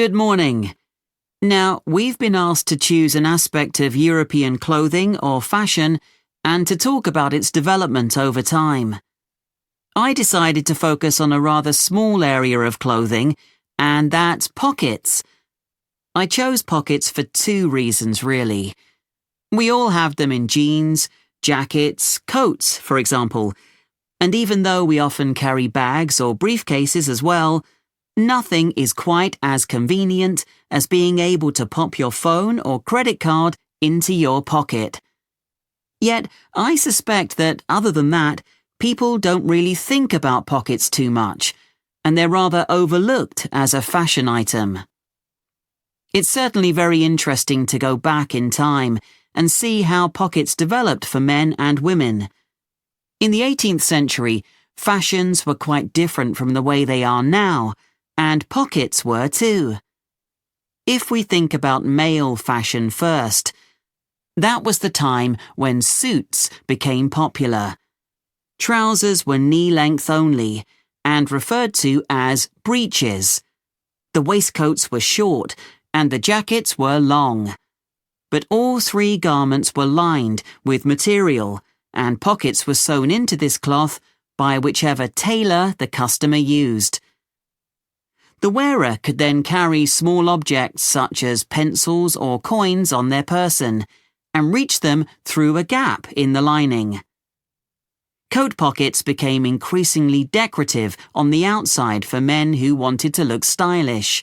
Good morning. Now, we've been asked to choose an aspect of European clothing or fashion and to talk about its development over time. I decided to focus on a rather small area of clothing, and that's pockets. I chose pockets for two reasons, really. We all have them in jeans, jackets, coats, for example, and even though we often carry bags or briefcases as well, nothing is quite as convenient as being able to pop your phone or credit card into your pocket. Yet, I suspect that other than that, people don't really think about pockets too much, and they're rather overlooked as a fashion item. It's certainly very interesting to go back in time and see how pockets developed for men and women. In the 18th century, fashions were quite different from the way they are now, and pockets were too. If we think about male fashion first, that was the time when suits became popular. Trousers were knee-length only and referred to as breeches. The waistcoats were short and the jackets were long. But all three garments were lined with material and pockets were sewn into this cloth by whichever tailor the customer used. The wearer could then carry small objects such as pencils or coins on their person and reach them through a gap in the lining. Coat pockets became increasingly decorative on the outside for men who wanted to look stylish.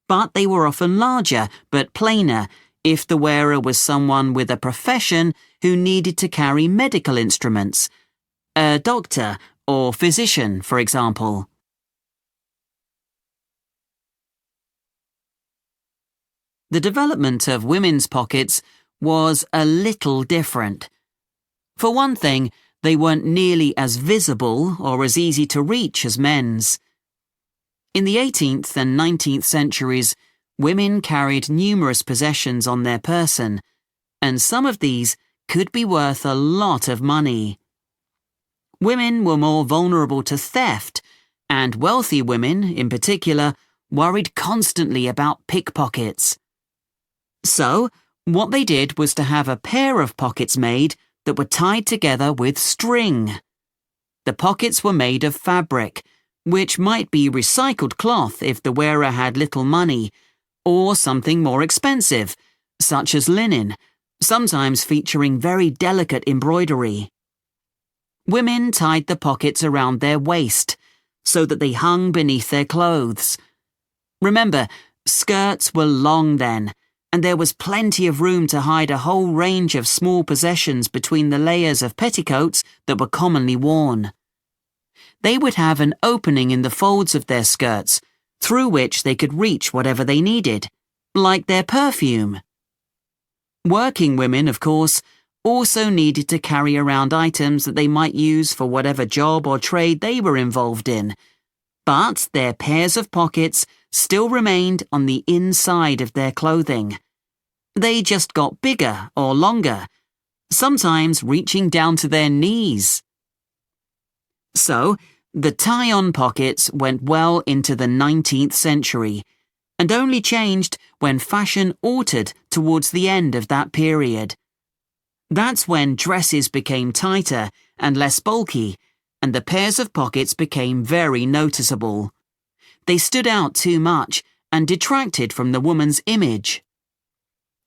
But they were often larger but plainer if the wearer was someone with a profession who needed to carry medical instruments, a doctor or physician, for example. The development of women's pockets was a little different. For one thing, they weren't nearly as visible or as easy to reach as men's. In the 18th and 19th centuries, women carried numerous possessions on their person, and some of these could be worth a lot of money. Women were more vulnerable to theft, and wealthy women, in particular, worried constantly about pickpockets. So, what they did was to have a pair of pockets made that were tied together with string. The pockets were made of fabric, which might be recycled cloth if the wearer had little money, or something more expensive, such as linen, sometimes featuring very delicate embroidery. Women tied the pockets around their waist, so that they hung beneath their clothes. Remember, skirts were long then, and there was plenty of room to hide a whole range of small possessions between the layers of petticoats that were commonly worn. They would have an opening in the folds of their skirts, through which they could reach whatever they needed, like their perfume. Working women, of course, also needed to carry around items that they might use for whatever job or trade they were involved in, but their pairs of pockets still remained on the inside of their clothing. They just got bigger or longer, sometimes reaching down to their knees. So, the tie-on pockets went well into the 19th century, and only changed when fashion altered towards the end of that period. That's when dresses became tighter and less bulky, and the pairs of pockets became very noticeable. They stood out too much and detracted from the woman's image.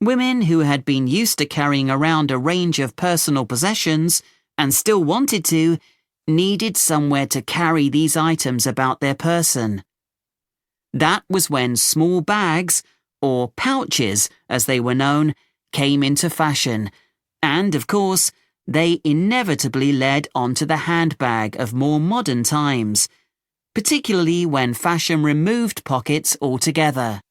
Women who had been used to carrying around a range of personal possessions, and still wanted to, needed somewhere to carry these items about their person. That was when small bags, or pouches as they were known, came into fashion, and, of course, they inevitably led onto the handbag of more modern times, particularly when fashion removed pockets altogether.